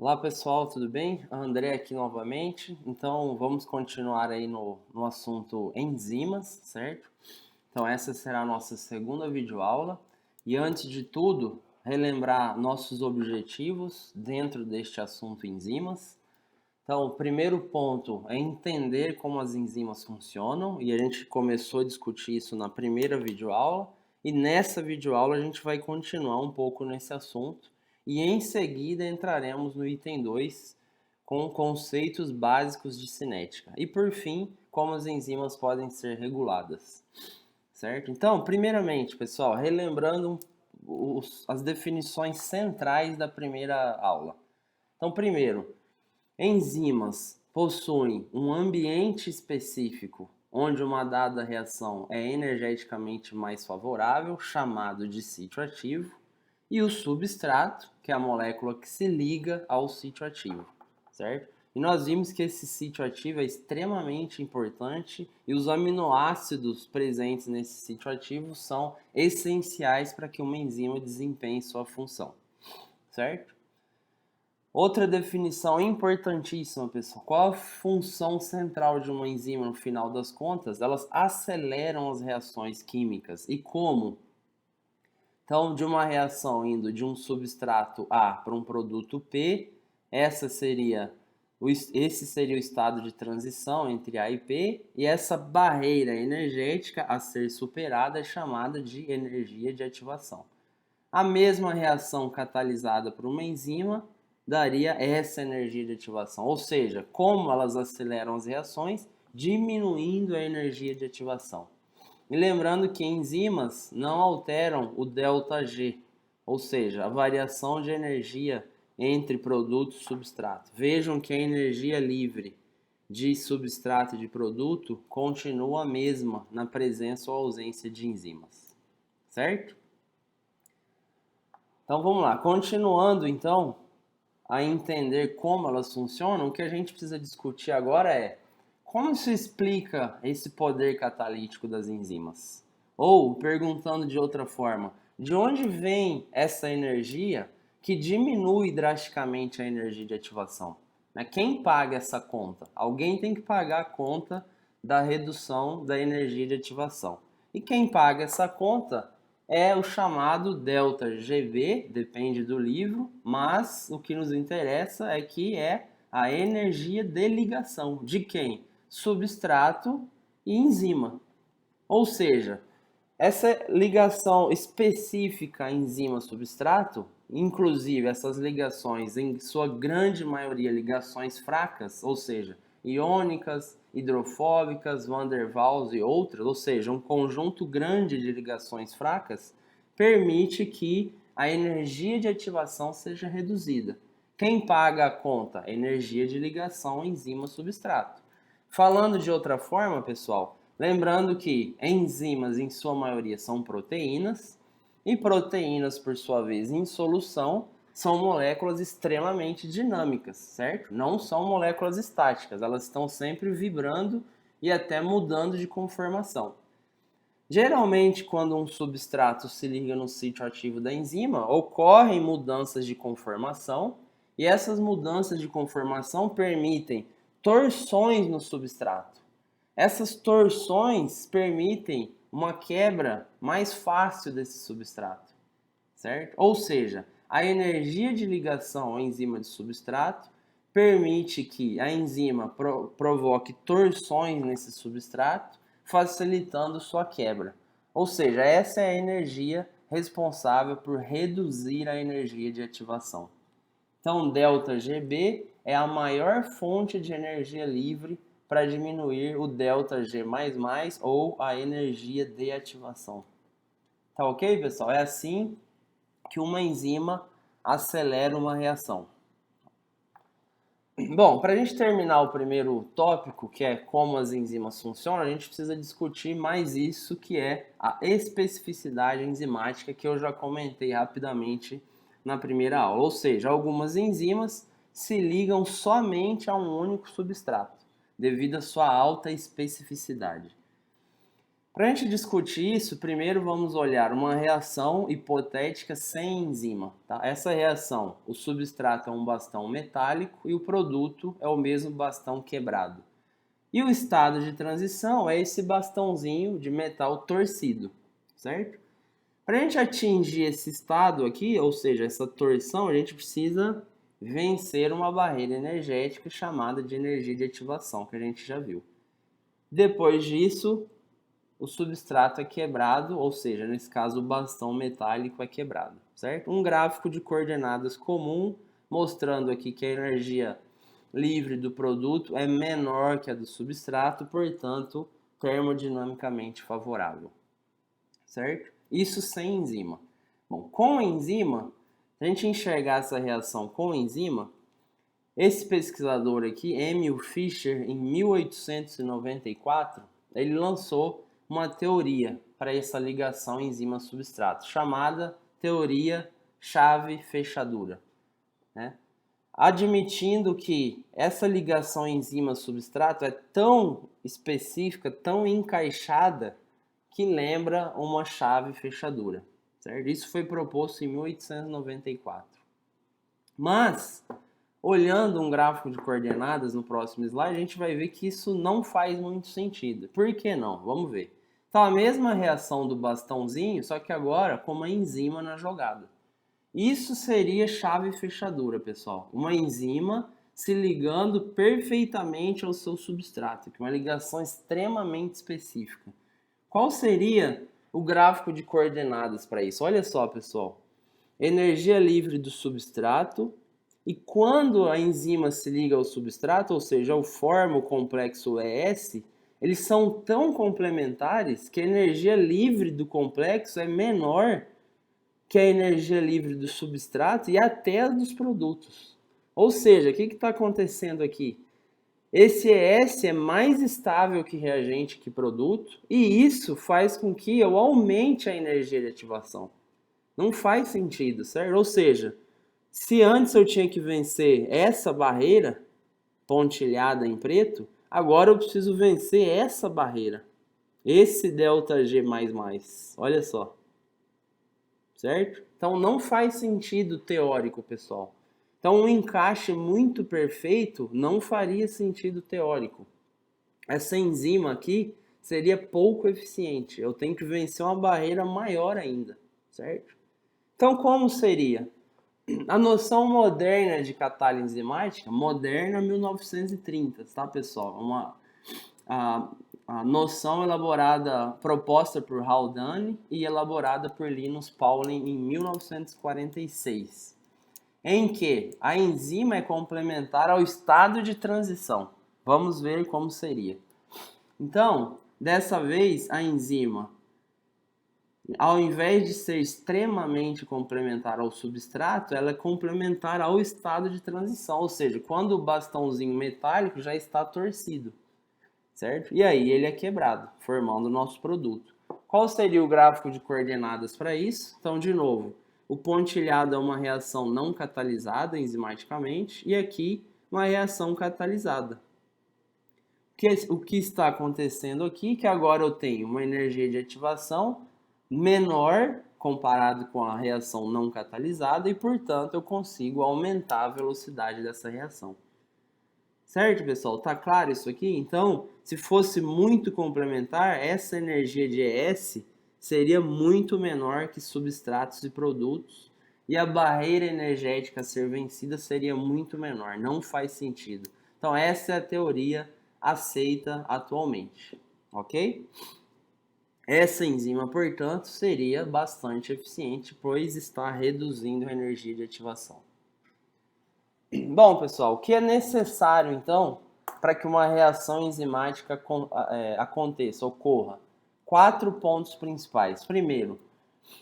Olá pessoal, tudo bem? André aqui novamente. Então vamos continuar aí no assunto enzimas, certo? Então essa será a nossa segunda videoaula. E antes de tudo, relembrar nossos objetivos dentro deste assunto enzimas. Então, o primeiro ponto é entender como as enzimas funcionam, e a gente começou a discutir isso na primeira videoaula, e nessa videoaula a gente vai continuar um pouco nesse assunto, e em seguida entraremos no item 2, com conceitos básicos de cinética, e por fim, como as enzimas podem ser reguladas, certo? Então, primeiramente, pessoal, relembrando as definições centrais da primeira aula. Então, primeiro, enzimas possuem um ambiente específico onde uma dada reação é energeticamente mais favorável, chamado de sítio ativo, e o substrato, que é a molécula que se liga ao sítio ativo, certo? E nós vimos que esse sítio ativo é extremamente importante e os aminoácidos presentes nesse sítio ativo são essenciais para que uma enzima desempenhe sua função, certo? Outra definição importantíssima, pessoal. Qual a função central de uma enzima no final das contas? Elas aceleram as reações químicas. E como? Então, de uma reação indo de um substrato A para um produto P, esse seria o estado de transição entre A e P, e essa barreira energética a ser superada é chamada de energia de ativação. A mesma reação catalisada por uma enzima daria essa energia de ativação, ou seja, como elas aceleram as reações, diminuindo a energia de ativação. E lembrando que enzimas não alteram o ΔG, ou seja, a variação de energia entre produto e substrato. Vejam que a energia livre de substrato e de produto continua a mesma na presença ou ausência de enzimas, certo? Então vamos lá, continuando então a entender como elas funcionam, o que a gente precisa discutir agora é como se explica esse poder catalítico das enzimas? Ou, perguntando de outra forma, de onde vem essa energia que diminui drasticamente a energia de ativação? Quem paga essa conta? Alguém tem que pagar a conta da redução da energia de ativação. E quem paga essa conta é o chamado ΔGV, depende do livro, mas o que nos interessa é que é a energia de ligação. De quem? Substrato e enzima. Ou seja, essa ligação específica enzima-substrato, inclusive essas ligações, em sua grande maioria ligações fracas, ou seja, iônicas, hidrofóbicas, van der Waals e outras, ou seja, um conjunto grande de ligações fracas, permite que a energia de ativação seja reduzida. Quem paga a conta? Energia de ligação enzima-substrato. Falando de outra forma, pessoal, lembrando que enzimas, em sua maioria, são proteínas, e proteínas, por sua vez, em solução, são moléculas extremamente dinâmicas, certo? Não são moléculas estáticas, elas estão sempre vibrando e até mudando de conformação. Geralmente, quando um substrato se liga no sítio ativo da enzima, ocorrem mudanças de conformação, e essas mudanças de conformação permitem torções no substrato. Essas torções permitem uma quebra mais fácil desse substrato, certo? Ou seja, a energia de ligação enzima de substrato permite que a enzima provoque torções nesse substrato, facilitando sua quebra. Ou seja, essa é a energia responsável por reduzir a energia de ativação. Então, ΔGB é a maior fonte de energia livre para diminuir o ΔG++ ou a energia de ativação. Tá ok, pessoal? É assim que uma enzima acelera uma reação. Bom, para a gente terminar o primeiro tópico, que é como as enzimas funcionam, a gente precisa discutir mais isso, que é a especificidade enzimática, que eu já comentei rapidamente na primeira aula. Ou seja, algumas enzimas se ligam somente a um único substrato, devido à sua alta especificidade. Para a gente discutir isso, primeiro vamos olhar uma reação hipotética sem enzima. Tá? Essa reação, o substrato é um bastão metálico e o produto é o mesmo bastão quebrado. E o estado de transição é esse bastãozinho de metal torcido, certo? Para a gente atingir esse estado aqui, ou seja, essa torção, a gente precisa vencer uma barreira energética chamada de energia de ativação, que a gente já viu. Depois disso, o substrato é quebrado, ou seja, nesse caso o bastão metálico é quebrado, certo? Um gráfico de coordenadas comum, mostrando aqui que a energia livre do produto é menor que a do substrato, portanto, termodinamicamente favorável, certo? Isso sem enzima. Bom, com enzima, se a gente enxergar essa reação com enzima, esse pesquisador aqui, Emil Fischer, em 1894, ele lançou uma teoria para essa ligação enzima-substrato, chamada teoria chave-fechadura, né? Admitindo que essa ligação enzima-substrato é tão específica, tão encaixada, que lembra uma chave-fechadura, certo? Isso foi proposto em 1894. Mas, olhando um gráfico de coordenadas no próximo slide, a gente vai ver que isso não faz muito sentido. Por que não? Vamos ver. Então, a mesma reação do bastãozinho, só que agora com uma enzima na jogada. Isso seria chave-fechadura, pessoal. Uma enzima se ligando perfeitamente ao seu substrato, que é uma ligação extremamente específica. Qual seria o gráfico de coordenadas para isso? Olha só, pessoal. Energia livre do substrato, e quando a enzima se liga ao substrato, ou seja, eu formo o complexo ES, eles são tão complementares que a energia livre do complexo é menor que a energia livre do substrato e até a dos produtos. Ou seja, o que está acontecendo aqui? Esse ES é mais estável que reagente que produto, e isso faz com que eu aumente a energia de ativação. Não faz sentido, certo? Ou seja, se antes eu tinha que vencer essa barreira pontilhada em preto, agora eu preciso vencer essa barreira. Esse ΔG++. Olha só. Certo? Então não faz sentido teórico, pessoal. Então um encaixe muito perfeito não faria sentido teórico. Essa enzima aqui seria pouco eficiente. Eu tenho que vencer uma barreira maior ainda, certo? Então como seria? A noção moderna de catálise enzimática, moderna 1930, tá, pessoal? A noção proposta por Haldane e elaborada por Linus Pauling em 1946, em que a enzima é complementar ao estado de transição. Vamos ver como seria. Então, dessa vez, a enzima, ao invés de ser extremamente complementar ao substrato, ela é complementar ao estado de transição, ou seja, quando o bastãozinho metálico já está torcido, certo? E aí ele é quebrado, formando o nosso produto. Qual seria o gráfico de coordenadas para isso? Então, de novo, o pontilhado é uma reação não catalisada enzimaticamente, e aqui uma reação catalisada. O que está acontecendo aqui é que agora eu tenho uma energia de ativação menor comparado com a reação não catalisada e, portanto, eu consigo aumentar a velocidade dessa reação. Certo, pessoal? Tá claro isso aqui? Então, se fosse muito complementar, essa energia de ES seria muito menor que substratos e produtos, e a barreira energética a ser vencida seria muito menor. Não faz sentido. Então, essa é a teoria aceita atualmente, ok? Essa enzima, portanto, seria bastante eficiente, pois está reduzindo a energia de ativação. Bom, pessoal, o que é necessário, então, para que uma reação enzimática aconteça, ocorra? 4 pontos principais. Primeiro,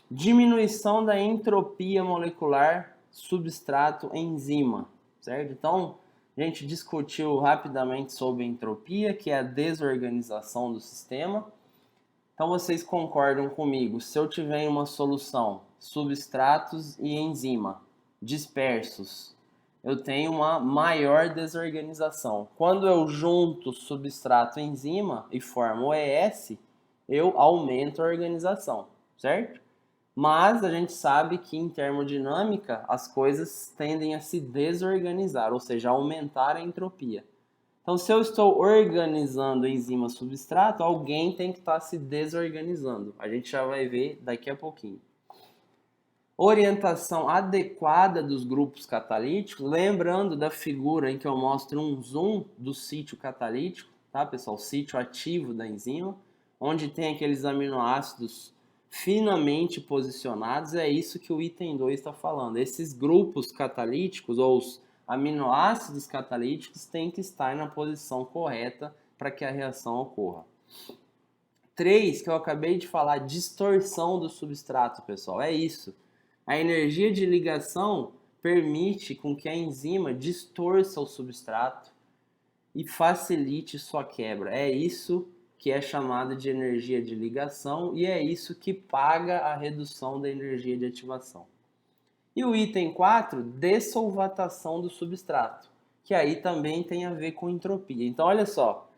diminuição da entropia molecular substrato-enzima, certo? Então, a gente discutiu rapidamente sobre entropia, que é a desorganização do sistema. Então, vocês concordam comigo, se eu tiver uma solução substratos e enzima dispersos, eu tenho uma maior desorganização. Quando eu junto substrato e enzima e formo o ES, eu aumento a organização, certo? Mas a gente sabe que em termodinâmica as coisas tendem a se desorganizar, ou seja, aumentar a entropia. Então, se eu estou organizando enzima substrato, alguém tem que estar se desorganizando. A gente já vai ver daqui a pouquinho. Orientação adequada dos grupos catalíticos, lembrando da figura em que eu mostro um zoom do sítio catalítico, tá, pessoal? O sítio ativo da enzima, onde tem aqueles aminoácidos finamente posicionados, é isso que o item 2 está falando. Esses grupos catalíticos, ou os aminoácidos catalíticos, têm que estar na posição correta para que a reação ocorra. 3, que eu acabei de falar, distorção do substrato, pessoal, é isso. A energia de ligação permite com que a enzima distorça o substrato e facilite sua quebra. É isso que é chamado de energia de ligação e é isso que paga a redução da energia de ativação. E o item 4, dessolvatação do substrato, que aí também tem a ver com entropia. Então, olha só,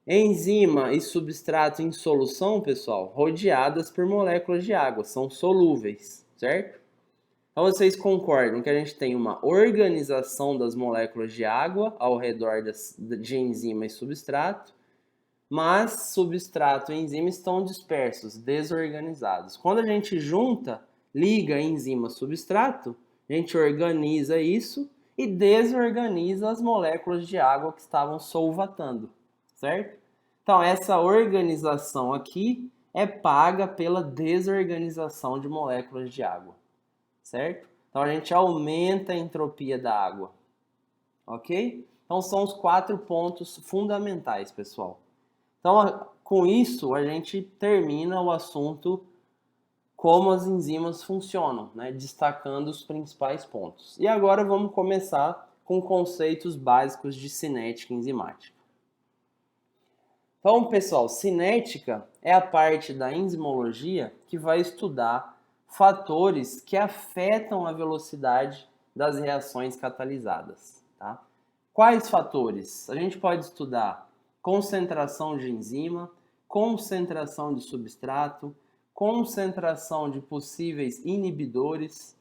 enzima e substrato em solução, pessoal, rodeadas por moléculas de água, são solúveis, certo? Então vocês concordam que a gente tem uma organização das moléculas de água ao redor de enzima e substrato, mas substrato e enzima estão dispersos, desorganizados. Quando a gente junta, liga enzima substrato, a gente organiza isso e desorganiza as moléculas de água que estavam solvatando, certo? Então essa organização aqui é paga pela desorganização de moléculas de água, certo? Então a gente aumenta a entropia da água, ok? Então são os 4 pontos fundamentais, pessoal. Então com isso a gente termina o assunto como as enzimas funcionam, né? Destacando os principais pontos. E agora vamos começar com conceitos básicos de cinética enzimática. Então, pessoal, cinética é a parte da enzimologia que vai estudar fatores que afetam a velocidade das reações catalisadas, tá? Quais fatores? A gente pode estudar concentração de enzima, concentração de substrato, concentração de possíveis inibidores,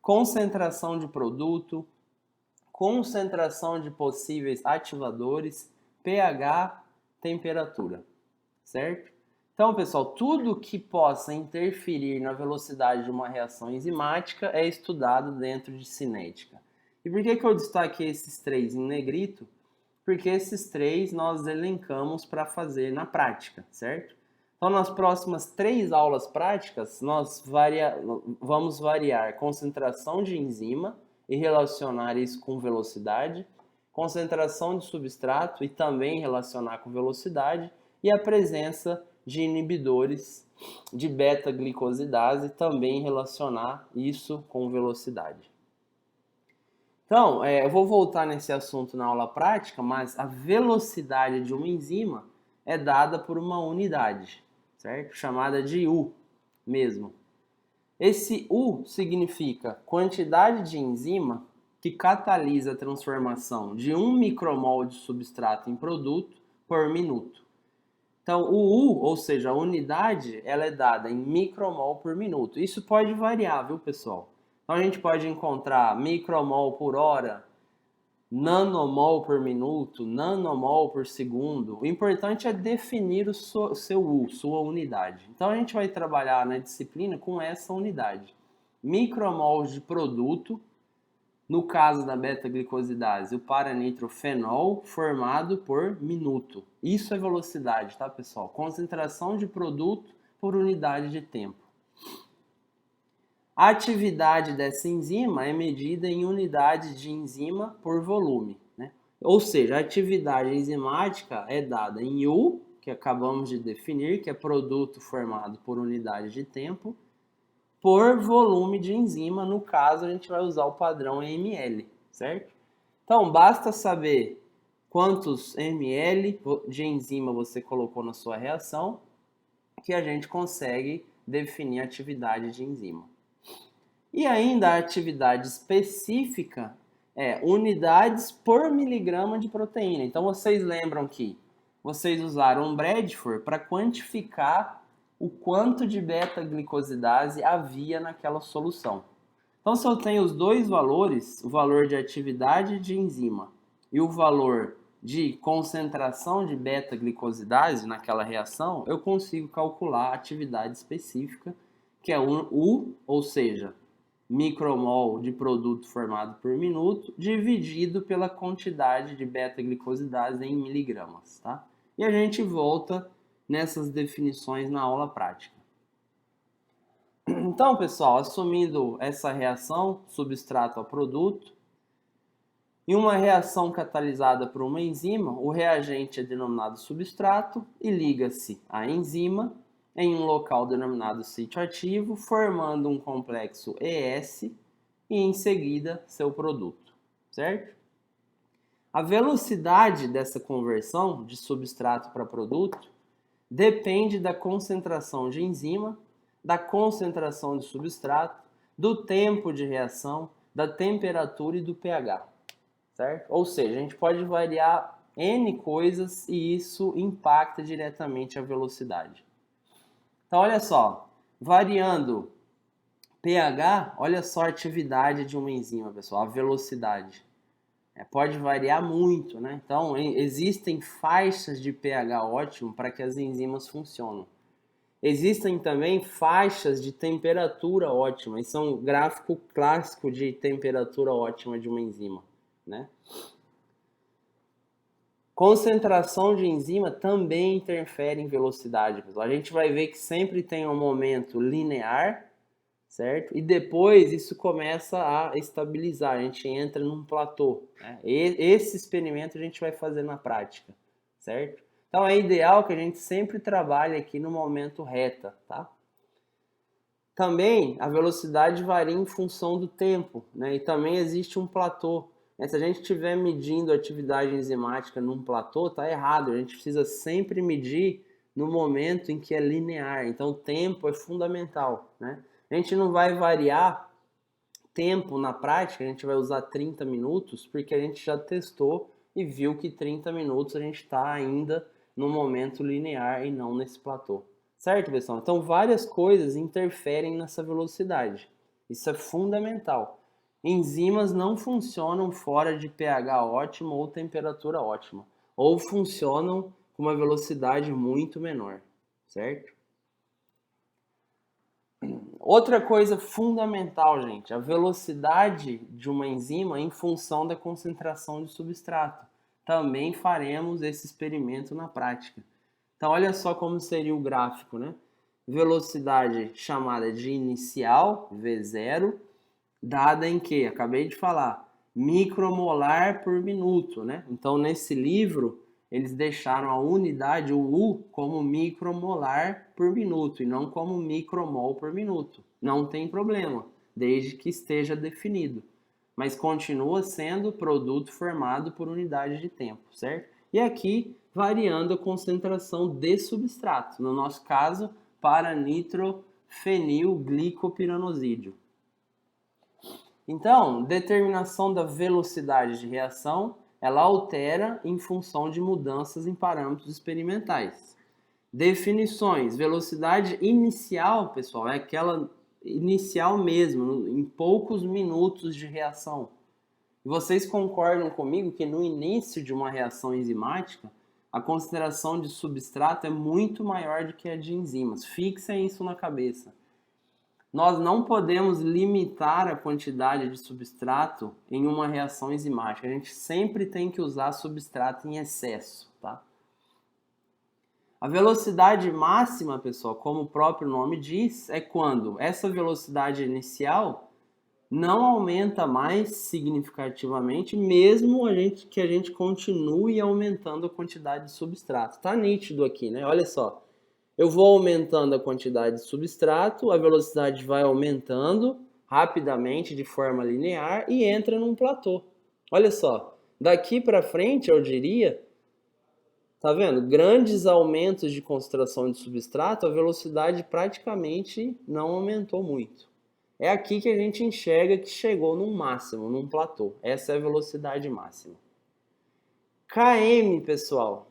concentração de produto, concentração de possíveis ativadores, pH, temperatura, certo? Então, pessoal, tudo que possa interferir na velocidade de uma reação enzimática é estudado dentro de cinética. E por que eu destaquei esses 3 em negrito? Porque esses 3 nós elencamos para fazer na prática, certo? Então, nas próximas 3 aulas práticas, nós vamos variar concentração de enzima e relacionar isso com velocidade, concentração de substrato e também relacionar com velocidade, e a presença de inibidores de beta-glicosidase, também relacionar isso com velocidade. Então, eu vou voltar nesse assunto na aula prática, mas a velocidade de uma enzima é dada por uma unidade, certo? Chamada de U mesmo. Esse U significa quantidade de enzima que catalisa a transformação de 1 micromol de substrato em produto por minuto. Então, o U, ou seja, a unidade, ela é dada em micromol por minuto. Isso pode variar, viu, pessoal? Então, a gente pode encontrar micromol por hora, nanomol por minuto, nanomol por segundo. O importante é definir o seu U, sua unidade. Então, a gente vai trabalhar na disciplina com essa unidade. Micromols de produto, no caso da beta-glicosidase, o paranitrofenol formado por minuto. Isso é velocidade, tá, pessoal? Concentração de produto por unidade de tempo. A atividade dessa enzima é medida em unidade de enzima por volume, né? Ou seja, a atividade enzimática é dada em U, que acabamos de definir, que é produto formado por unidade de tempo, por volume de enzima. No caso, a gente vai usar o padrão ml, certo? Então, basta saber quantos ml de enzima você colocou na sua reação, que a gente consegue definir a atividade de enzima. E ainda a atividade específica é unidades por miligrama de proteína. Então, vocês lembram que vocês usaram Bradford para quantificar o quanto de beta-glicosidase havia naquela solução. Então, se eu tenho os dois valores, o valor de atividade de enzima e o valor de concentração de beta-glicosidase naquela reação, eu consigo calcular a atividade específica, que é U, ou seja, micromol de produto formado por minuto, dividido pela quantidade de beta-glicosidase em miligramas, tá? E a gente volta nessas definições na aula prática. Então, pessoal, assumindo essa reação substrato a produto, em uma reação catalisada por uma enzima, o reagente é denominado substrato e liga-se à enzima em um local denominado sítio ativo, formando um complexo ES e, em seguida, seu produto, certo? A velocidade dessa conversão de substrato para produto depende da concentração de enzima, da concentração de substrato, do tempo de reação, da temperatura e do pH, certo? Ou seja, a gente pode variar N coisas e isso impacta diretamente a velocidade. Então, olha só, variando pH, olha só a atividade de uma enzima, pessoal, a velocidade. Pode variar muito, né? Então, existem faixas de pH ótimo para que as enzimas funcionem. Existem também faixas de temperatura ótima. Isso é um gráfico clássico de temperatura ótima de uma enzima, né? Concentração de enzima também interfere em velocidade, pessoal. A gente vai ver que sempre tem um momento linear, certo? E depois isso começa a estabilizar, a gente entra num platô, né? Esse experimento a gente vai fazer na prática, certo? Então é ideal que a gente sempre trabalhe aqui no momento reta, tá? Também a velocidade varia em função do tempo, né? E também existe um platô. Se a gente estiver medindo a atividade enzimática num platô, tá errado. A gente precisa sempre medir no momento em que é linear. Então o tempo é fundamental, né? A gente não vai variar tempo na prática, a gente vai usar 30 minutos, porque a gente já testou e viu que 30 minutos a gente está ainda no momento linear e não nesse platô. Certo, pessoal? Então, várias coisas interferem nessa velocidade. Isso é fundamental. Enzimas não funcionam fora de pH ótimo ou temperatura ótima, ou funcionam com uma velocidade muito menor, certo? Outra coisa fundamental, gente, a velocidade de uma enzima em função da concentração de substrato. Também faremos esse experimento na prática. Então, olha só como seria o gráfico, né? Velocidade chamada de inicial, V0, dada em que? Acabei de falar, micromolar por minuto, né? Então, nesse livro, eles deixaram a unidade, o U, como micromolar por minuto e não como micromol por minuto. Não tem problema, desde que esteja definido. Mas continua sendo produto formado por unidade de tempo, certo? E aqui, variando a concentração de substrato. No nosso caso, para nitrofenilglicopiranozídeo. Então, determinação da velocidade de reação, ela altera em função de mudanças em parâmetros experimentais. Definições. Velocidade inicial, pessoal, é aquela inicial mesmo, em poucos minutos de reação. Vocês concordam comigo que no início de uma reação enzimática, a concentração de substrato é muito maior do que a de enzimas. Fixem isso na cabeça. Nós não podemos limitar a quantidade de substrato em uma reação enzimática. A gente sempre tem que usar substrato em excesso, tá? A velocidade máxima, pessoal, como o próprio nome diz, é quando essa velocidade inicial não aumenta mais significativamente, mesmo que a gente continue aumentando a quantidade de substrato. Tá nítido aqui, né? Olha só. Eu vou aumentando a quantidade de substrato, a velocidade vai aumentando rapidamente de forma linear e entra num platô. Olha só, daqui para frente eu diria, tá vendo? Grandes aumentos de concentração de substrato, a velocidade praticamente não aumentou muito. É aqui que a gente enxerga que chegou num máximo, num platô. Essa é a velocidade máxima. Km, pessoal.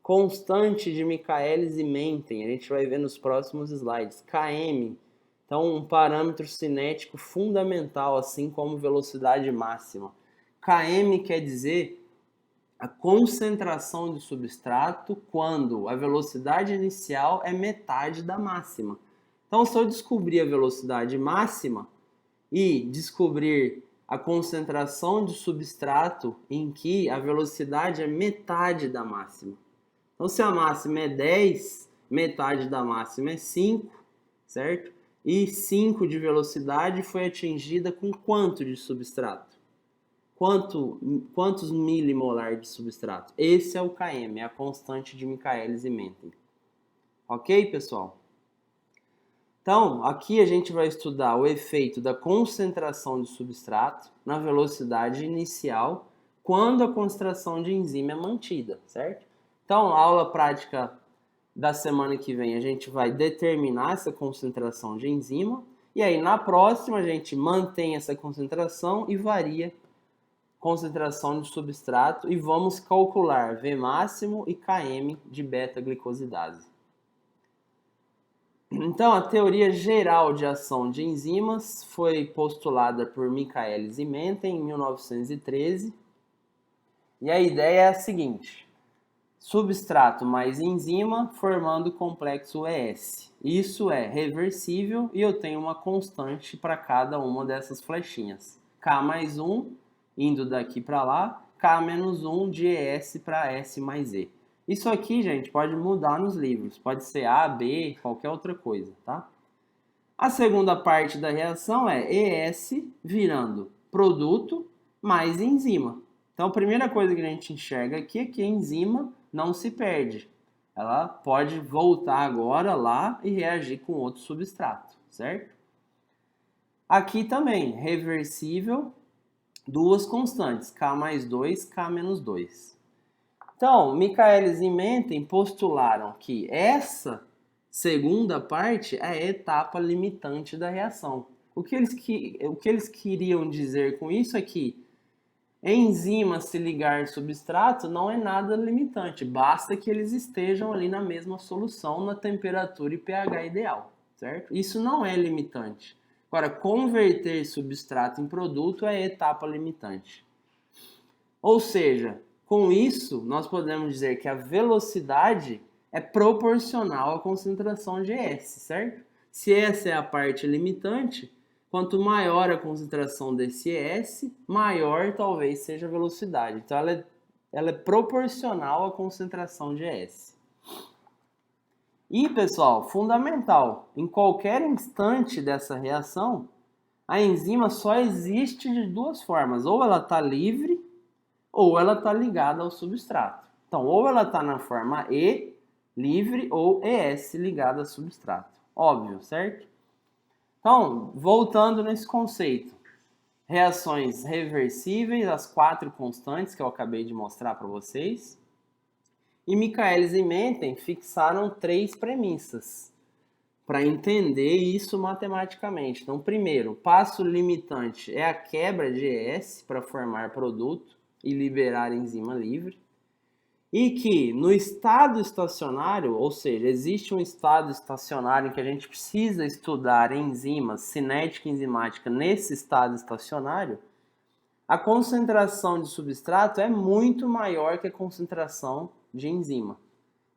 constante de Michaelis e Menten, a gente vai ver nos próximos slides. Km, então um parâmetro cinético fundamental, assim como velocidade máxima. Km quer dizer a concentração de substrato quando a velocidade inicial é metade da máxima. Então, se eu descobrir a velocidade máxima e descobrir a concentração de substrato em que a velocidade é metade da máxima. Então, se a máxima é 10, metade da máxima é 5, certo? E 5 de velocidade foi atingida com quanto de substrato? Quantos milimolar de substrato? Esse é o Km, é a constante de Michaelis e Menten. Ok, pessoal? Então, aqui a gente vai estudar o efeito da concentração de substrato na velocidade inicial quando a concentração de enzima é mantida, certo? Então, a aula prática da semana que vem a gente vai determinar essa concentração de enzima e aí na próxima a gente mantém essa concentração e varia a concentração de substrato e vamos calcular V máximo e Km de beta-glicosidase. Então, a teoria geral de ação de enzimas foi postulada por Michaelis e Menten em 1913. E a ideia é a seguinte: substrato mais enzima formando o complexo ES. Isso é reversível e eu tenho uma constante para cada uma dessas flechinhas. K mais 1, indo daqui para lá, K menos 1 de ES para S mais E. Isso aqui, gente, pode mudar nos livros. Pode ser A, B, qualquer outra coisa, tá? A segunda parte da reação é ES virando produto mais enzima. Então, a primeira coisa que a gente enxerga aqui é que a enzima não se perde. Ela pode voltar agora lá e reagir com outro substrato, certo? Aqui também, reversível, duas constantes, K mais 2, K menos 2. Então, Michaelis e Menten postularam que essa segunda parte é a etapa limitante da reação. O que eles queriam dizer com isso é que enzima se ligar substrato não é nada limitante, basta que eles estejam ali na mesma solução, na temperatura e pH ideal, certo? Isso não é limitante. Agora, converter substrato em produto é a etapa limitante. Ou seja, com isso, nós podemos dizer que a velocidade é proporcional à concentração de ES, certo? Se essa é a parte limitante, quanto maior a concentração desse ES, maior talvez seja a velocidade. Então, ela é proporcional à concentração de ES. E, pessoal, fundamental, em qualquer instante dessa reação, a enzima só existe de duas formas. Ou ela está livre, ou ela está ligada ao substrato. Então, ou ela está na forma E, livre, ou ES ligada ao substrato. Óbvio, certo? Então, voltando nesse conceito. Reações reversíveis, as 4 constantes que eu acabei de mostrar para vocês. E Michaelis e Menten fixaram 3 premissas para entender isso matematicamente. Então, primeiro, passo limitante é a quebra de ES para formar produto e liberar enzima livre, e que no estado estacionário, ou seja, existe um estado estacionário em que a gente precisa estudar enzimas, cinética e enzimática nesse estado estacionário, a concentração de substrato é muito maior que a concentração de enzima.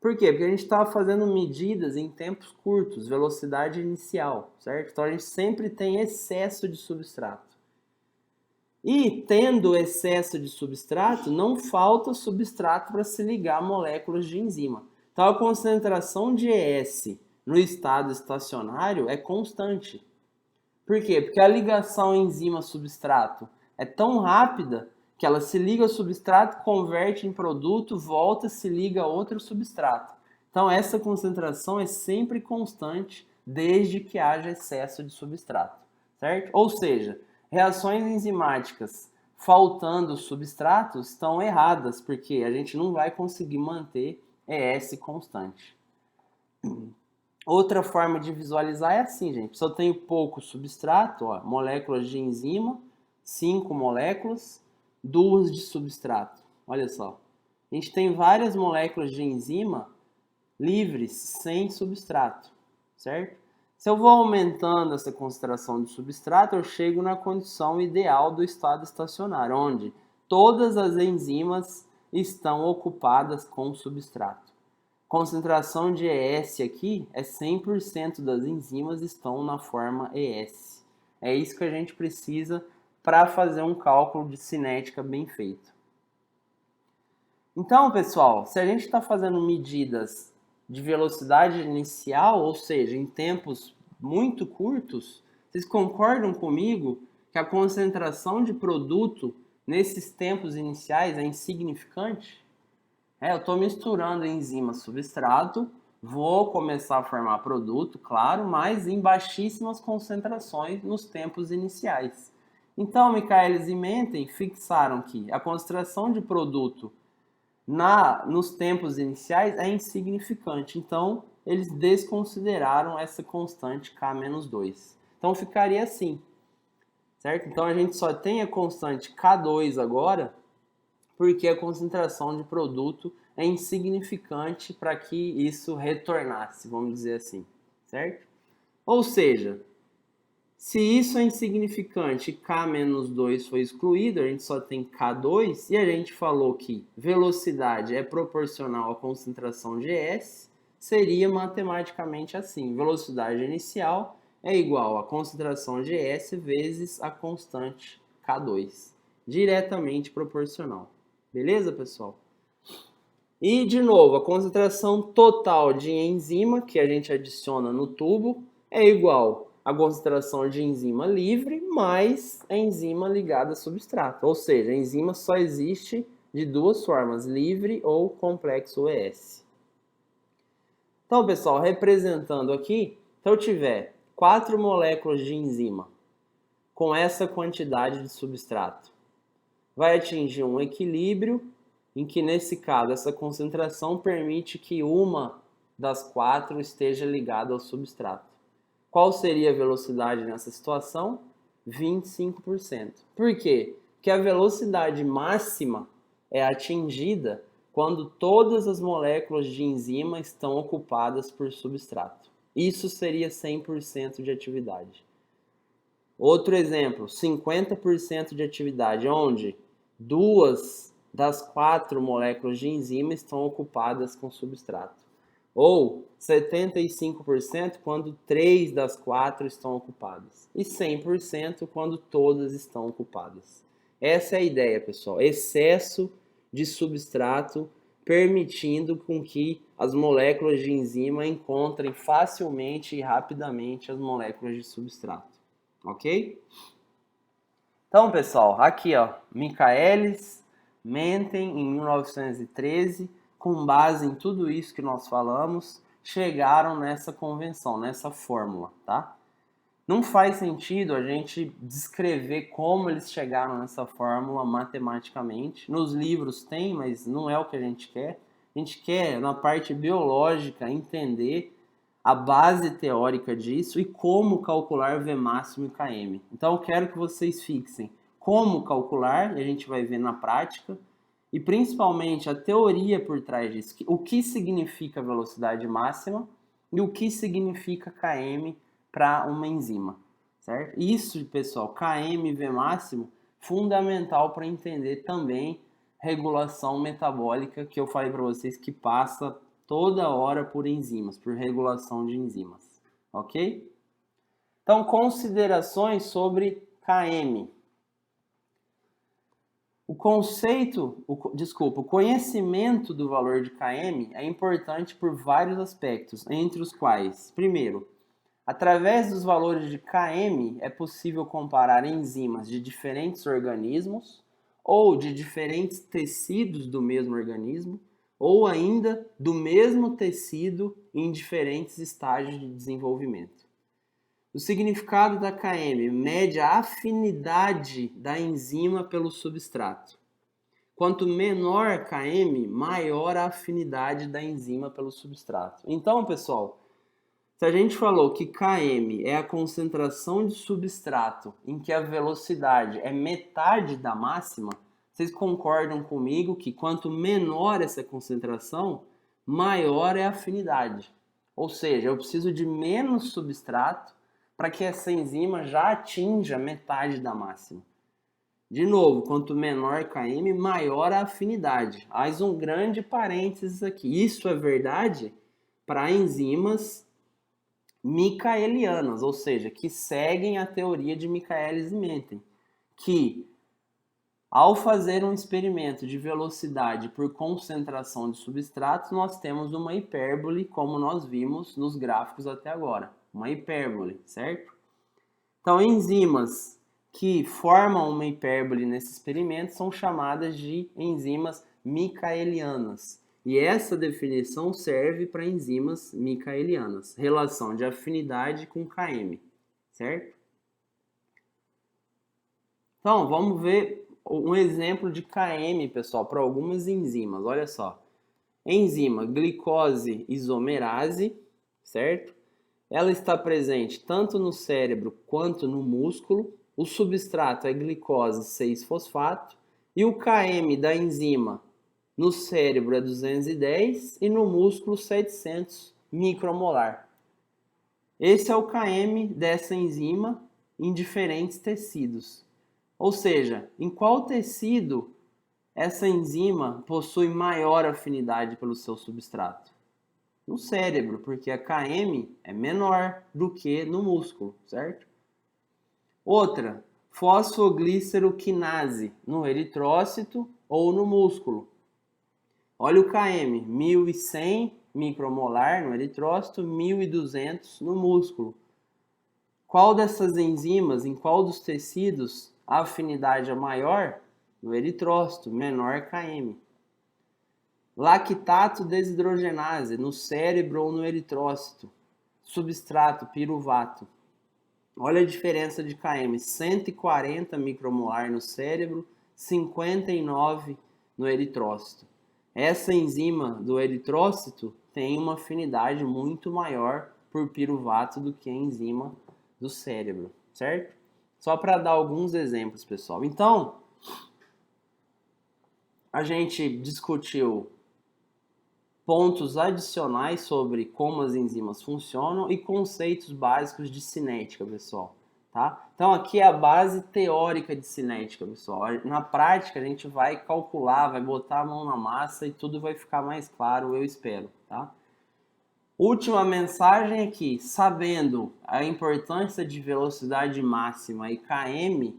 Por quê? Porque a gente está fazendo medidas em tempos curtos, velocidade inicial, certo? Então a gente sempre tem excesso de substrato. E tendo excesso de substrato, não falta substrato para se ligar a moléculas de enzima. Então a concentração de ES no estado estacionário é constante. Por quê? Porque a ligação enzima-substrato é tão rápida que ela se liga ao substrato, converte em produto, volta, se liga a outro substrato. Então essa concentração é sempre constante desde que haja excesso de substrato, certo? Ou seja, reações enzimáticas faltando substratos estão erradas, porque a gente não vai conseguir manter ES constante. Outra forma de visualizar é assim, gente. Se eu tenho pouco substrato, ó, moléculas de enzima, 5 moléculas, 2 de substrato. Olha só. a gente tem várias moléculas de enzima livres, sem substrato, certo? Se eu vou aumentando essa concentração de substrato, eu chego na condição ideal do estado estacionário, onde todas as enzimas estão ocupadas com substrato. Concentração de ES aqui é 100% das enzimas estão na forma ES. É isso que a gente precisa para fazer um cálculo de cinética bem feito. Então, pessoal, se a gente está fazendo medidas de velocidade inicial, ou seja, em tempos muito curtos, vocês concordam comigo que a concentração de produto nesses tempos iniciais é insignificante? Eu estou misturando enzima substrato, vou começar a formar produto, claro, mas em baixíssimas concentrações nos tempos iniciais. Então, Michaelis e Menten fixaram que a concentração de produto nos tempos iniciais é insignificante. Então, eles desconsideraram essa constante K-2. Então, ficaria assim, certo? Então, a gente só tem a constante K2 agora, porque a concentração de produto é insignificante para que isso retornasse, vamos dizer assim, certo? Ou seja, se isso é insignificante e K-2 foi excluído, a gente só tem K2, e a gente falou que velocidade é proporcional à concentração de S, seria matematicamente assim, velocidade inicial é igual à concentração de S vezes a constante K2, diretamente proporcional. Beleza, pessoal? E, de novo, a concentração total de enzima que a gente adiciona no tubo é igual à concentração de enzima livre mais a enzima ligada a substrato. Ou seja, a enzima só existe de duas formas, livre ou complexo ES. Então, pessoal, representando aqui, se eu tiver 4 moléculas de enzima com essa quantidade de substrato, vai atingir um equilíbrio em que, nesse caso, essa concentração permite que uma das 4 esteja ligada ao substrato. Qual seria a velocidade nessa situação? 25%. Por quê? Porque a velocidade máxima é atingida quando todas as moléculas de enzima estão ocupadas por substrato. Isso seria 100% de atividade. Outro exemplo, 50% de atividade, onde 2 das 4 moléculas de enzima estão ocupadas com substrato. Ou 75% quando 3 das 4 estão ocupadas. E 100% quando todas estão ocupadas. Essa é a ideia, pessoal. Excesso de substrato permitindo com que as moléculas de enzima encontrem facilmente e rapidamente as moléculas de substrato. Ok? Então, pessoal, aqui, ó, Michaelis, Menten, em 1913, com base em tudo isso que nós falamos, chegaram nessa convenção, nessa fórmula, tá? Não faz sentido a gente descrever como eles chegaram nessa fórmula matematicamente. Nos livros tem, mas não é o que a gente quer. A gente quer, na parte biológica, entender a base teórica disso e como calcular V máximo e Km. Então, eu quero que vocês fixem como calcular, e a gente vai ver na prática, e principalmente a teoria por trás disso. O que significa velocidade máxima e o que significa Km para uma enzima, certo? Isso, pessoal, Km e V máximo, fundamental para entender também regulação metabólica, que eu falei para vocês que passa toda hora por enzimas, por regulação de enzimas, ok? Então, considerações sobre Km. O conhecimento do valor de Km é importante por vários aspectos, entre os quais, primeiro, através dos valores de Km é possível comparar enzimas de diferentes organismos ou de diferentes tecidos do mesmo organismo, ou ainda do mesmo tecido em diferentes estágios de desenvolvimento. O significado da Km mede a afinidade da enzima pelo substrato. Quanto menor a Km, maior a afinidade da enzima pelo substrato. Então, pessoal, se a gente falou que Km é a concentração de substrato em que a velocidade é metade da máxima, Vocês concordam comigo que quanto menor essa concentração, maior é a afinidade. Ou seja, eu preciso de menos substrato para que essa enzima já atinja metade da máxima. De novo, quanto menor km, maior a afinidade. Mais um grande parênteses aqui. Isso é verdade para enzimas micaelianas, ou seja, que seguem a teoria de Michaelis e Menten, que ao fazer um experimento de velocidade por concentração de substratos, nós temos uma hipérbole, como nós vimos nos gráficos até agora. Uma hipérbole, certo? Então, enzimas que formam uma hipérbole nesse experimento são chamadas de enzimas micaelianas. E essa definição serve para enzimas micaelianas. Relação de afinidade com Km, certo? Então, vamos ver um exemplo de Km, pessoal, para algumas enzimas. Olha só. Enzima glicose isomerase, certo? Ela está presente tanto no cérebro quanto no músculo. O substrato é glicose 6-fosfato. E o Km da enzima no cérebro é 210 e no músculo 700 micromolar. Esse é o Km dessa enzima em diferentes tecidos. Ou seja, em qual tecido essa enzima possui maior afinidade pelo seu substrato? No cérebro, porque a Km é menor do que no músculo, certo? Outra, fosfogliceroquinase, no eritrócito ou no músculo. Olha o Km, 1100 micromolar no eritrócito, 1200 no músculo. Qual dessas enzimas, em qual dos tecidos a afinidade é maior? No eritrócito, menor Km. Lactato desidrogenase, no cérebro ou no eritrócito. Substrato, piruvato. Olha a diferença de Km, 140 micromolar no cérebro, 59 no eritrócito. Essa enzima do eritrócito tem uma afinidade muito maior por piruvato do que a enzima do cérebro, certo? Só para dar alguns exemplos, pessoal. Então, a gente discutiu pontos adicionais sobre como as enzimas funcionam e conceitos básicos de cinética, pessoal. Tá? Então, aqui é a base teórica de cinética, pessoal. Na prática, a gente vai calcular, vai botar a mão na massa e tudo vai ficar mais claro, eu espero. Tá? Última mensagem aqui, sabendo a importância de velocidade máxima e Km,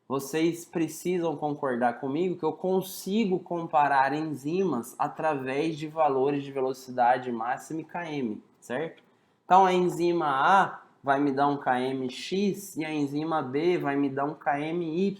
vocês precisam concordar comigo que eu consigo comparar enzimas através de valores de velocidade máxima e Km, certo? Então a enzima A vai me dar um Kmx e a enzima B vai me dar um Kmy.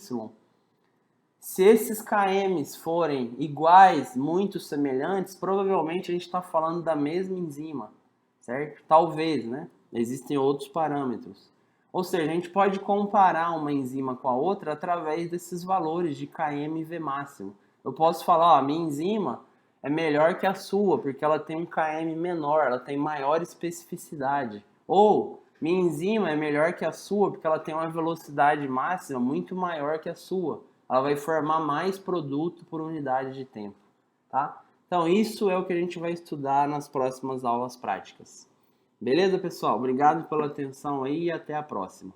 Se esses Kms forem iguais, muito semelhantes, provavelmente a gente está falando da mesma enzima, certo? Talvez, né? Existem outros parâmetros. Ou seja, a gente pode comparar uma enzima com a outra através desses valores de Km e V máximo. Eu posso falar, ó, a minha enzima é melhor que a sua, porque ela tem um Km menor, ela tem maior especificidade. Ou, minha enzima é melhor que a sua, porque ela tem uma velocidade máxima muito maior que a sua. Ela vai formar mais produto por unidade de tempo, tá? Então, isso é o que a gente vai estudar nas próximas aulas práticas. Beleza, pessoal? Obrigado pela atenção aí e até a próxima.